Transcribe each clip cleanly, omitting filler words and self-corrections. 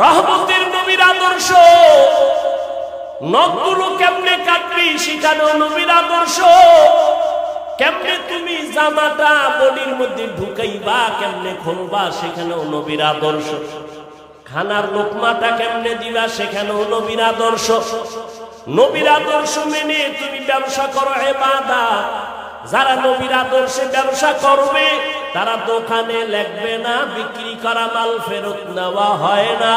রহমতের নবীর আদর্শ। নখগুলো কেমনে কাটবি সেখানেও নবীর আদর্শ। কেমনে তুমি জামাটা বডির মধ্যে ঢুকাইবা, কেমনে খুলবা সেখানেও নবীর আদর্শ। খানার লোকমাটা কেমনে দিবা সেখানেও নবীর আদর্শ। নবীর আদর্শ মেনে তুমি ব্যবসা করো ইবাদত। যারা নবীর আদর্শে ব্যবসা করবে তারা দোকানে লাগবে না, বিক্রি করা মাল ফেরত নেওয়া হয় না।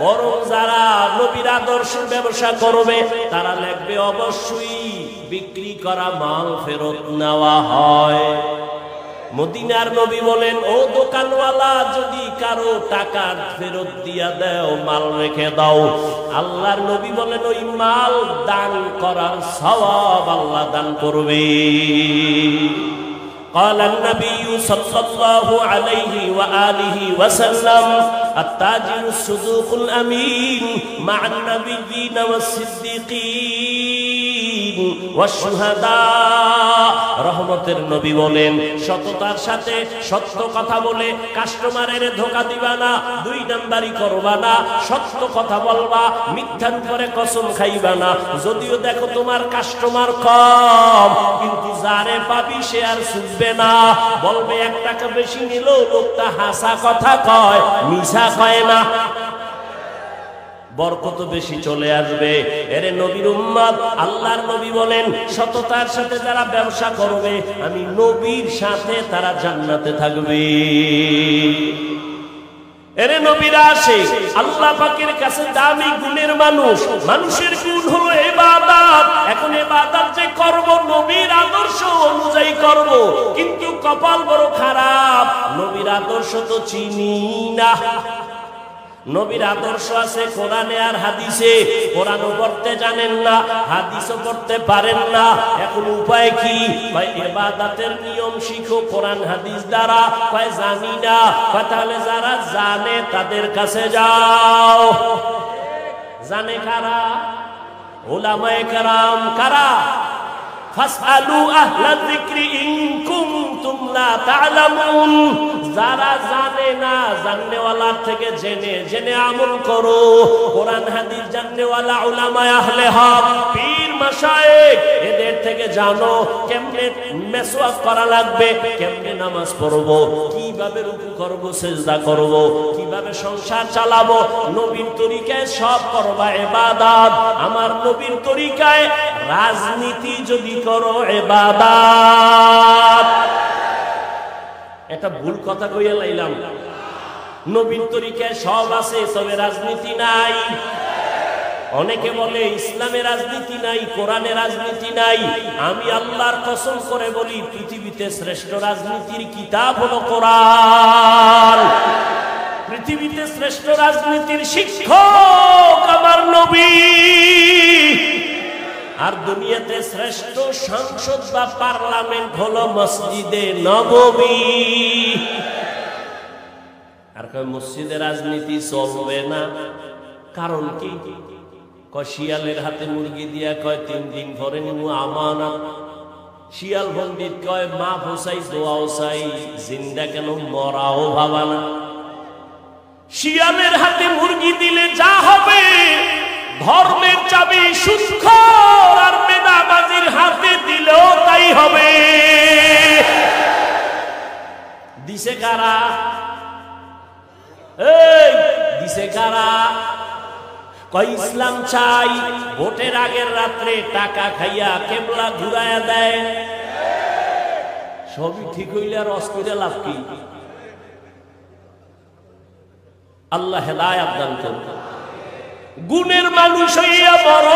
বরং যারা নবীর আদর্শে ব্যবসা করবে তারা লাগবে অবশ্যই বিক্রি করা মাল ফেরত নেওয়া হয়। মদিনার নবী বলেন, ও দোকানওয়ালা, যদি কারো টাকা ফেরত দিয়া দাও, মাল রেখে দাও, আল্লাহর নবী বলেন ওই মাল দান করার সওয়াব আল্লাহ দান করবে। قال النبي صلى الله عليه وآله وسلم التاجر الصدوق الأمين مع النبيين والصديقين والشهداء। রহমতের নবী বলেন, সততার সাথে সত্য কথা বলে কাস্টমারের ধোঁকা দিবা না, দুই নাম্বারি করবা না, সত্য কথা বলবা, মিথ্যার উপরে কসম খাইবা না। যদিও দেখো তোমার কাস্টমার কম, কিন্তু যারে পাবি সে আর ছুটবে না, বলবে 1 টাকা বেশি নিল, লোকটা হাসা কথা কয়, মিছা কয় না, বরকত বেশি চলে আসবে। এরে নবীর উম্মত, আল্লাহর নবী বলেন, সততার সাথে যারা ব্যবসা করবে আমি নবীর সাথে তারা জান্নাতে থাকবে। এরে নবীরা আসে আল্লাহ পাকের কাছে দামি গুণের মানুষ। মানুষের গুণ হলো ইবাদত। এখন ইবাদত যে করব নবীর আদর্শ অনুযায়ী করব, কিন্তু কপাল বড় খারাপ, নবীর আদর্শ তো চিনি না। নবীর আদর্শ আছে কোরআনে আর হাদিসে, কোরআনও পড়তে জানেন না, হাদিসও পড়তে পারেন না। এখন উপায় কি? ভাই ইবাদতের নিয়ম শিখো কোরআন হাদিস দ্বারা। ভাই জানি না, তাহলে যারা জানে তাদের কাছে যাও। জানে কারা? উলামায়ে কেরাম। কারা? ফাসআলু আহলা যিকরি ইন কুনতুম লা তা'লামুন। যারা জানে না, জাননেওয়ালার থেকে জেনে জেনে আমল করো। কোরআন হাদিস জাননেওয়ালা উলামায়ে আহলে হক, পীর মাশায়েখ, এদের থেকে জানো কেমনে মেসওয়াক করা লাগবে, কেমনে নামাজ পড়বো, কিভাবে রুকু করব, সিজদা করব, কিভাবে সংসার চালাবো। নবীর তরিকায় সব করবা ইবাদত। আমার নবীর তরিকায় রাজনীতি যদি করো ইবাদত। এটা ভুল কথা কইয়া লাইলাম। নবীর তরিকায় সব আছে, তবে রাজনীতি নাই। অনেকে বলে ইসলামে রাজনীতি নাই, কোরআনে রাজনীতি নাই। আমি আল্লাহর কসম করে বলি, পৃথিবীতে শ্রেষ্ঠ রাজনীতির কিতাব হলো কোরআন। পৃথিবীতে শ্রেষ্ঠ রাজনীতির শিক্ষক আমার নবী। আর দুনিয়াতে শ্রেষ্ঠ সংসদ বা পার্লামেন্ট হলো মসজিদে নববী। আর কয় মসজিদে রাজনীতি চলবে না, কারণ কি? শিয়ালের হাতে মুরগি দিয়া কয় 3 দিন পরে নিমু আমানত। শিয়াল পণ্ডিত কয় মা হোসাই দোয়াও চাই, জিন্দা কেন মরাও ভাবা না। শিয়ালের হাতে মুরগি দিলে যা হবে, ধর্মের চাবি সুদখোর আর বেদাবাজির হাতে দিলেও তাই হবে। দিছে কারা? এই দিছে কারা? কয় ইসলাম চাই, ভোটের আগের রাত্রে টাকা খাইয়া কেবলা ঘুরাইয়া দেয়। সবই ঠিক হইলে আর অস্করে লাভ কি? আল্লাহ হেদায়েত দান করুন। গুণের মানুষ হইয়া বড়,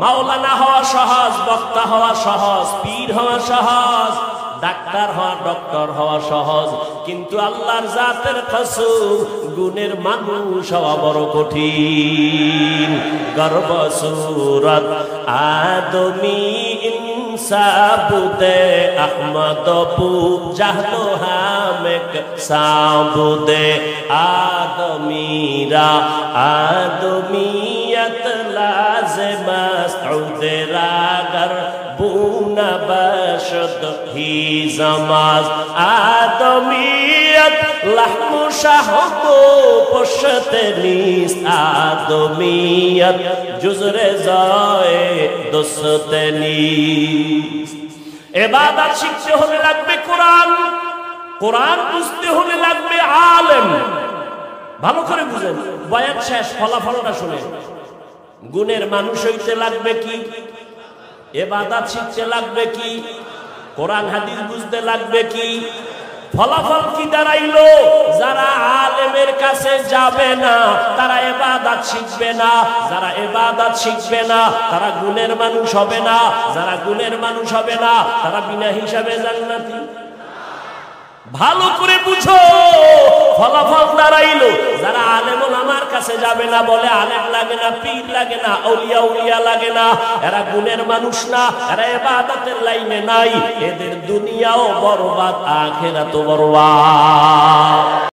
মাওলানা হওয়া সহজ, বক্তা হওয়া সহজ, পীর হওয়া সহজ, ডাক্তার হওয়া, ডক্টর হওয়া সহজ, কিন্তু আল্লাহর জাতের কসম গুণের মানুষ হওয়া বড় কঠিন। গর্ব সুরত আদমি ইনসাবুদে আহমদ পু জাহলো হামেক সাবুদে আদমিরা আদমিয়ত লাজে মাসউদে রাগর খুনা বাশদ হি জামাজ আদমিয়ত লাহমু শাহব পশতে নিস আদমিয়ত জুজরে যায় দোসতে নিস। ইবাদত শিখতে হলে লাগবে কোরআন, কোরআন বুঝতে হলে লাগবে আলেম। ভালো করে বুঝেন, বয়ান শেষ, ফলাফলটা শুনে। গুণের মানুষ হইতে লাগবে কি? ইবাদত শিখতে লাগবে কি? কোরআন হাদিস বুঝতে লাগবে কি? ফলাফল কি দাঁড়াইলো? যারা আলেমের কাছে যাবে না তারা ইবাদত শিখবে না, যারা ইবাদত শিখবে না তারা গুণের মানুষ হবে না, যারা গুণের মানুষ হবে না তারা বিনা হিসাবে জান্নাতি। ভালো করে বুঝো, ফলাফল দাঁড়াইলো যারা আলেম ওলামার কাছে যাবে না, বলে আলেম লাগে না, পীর লাগে না, আউলিয়া উলিয়া লাগে না, এরা গুণের মানুষ না, এরা ইবাদতের লাইনে নাই, এদের দুনিয়াও বরবাদ আখিরাতও বরবাদ।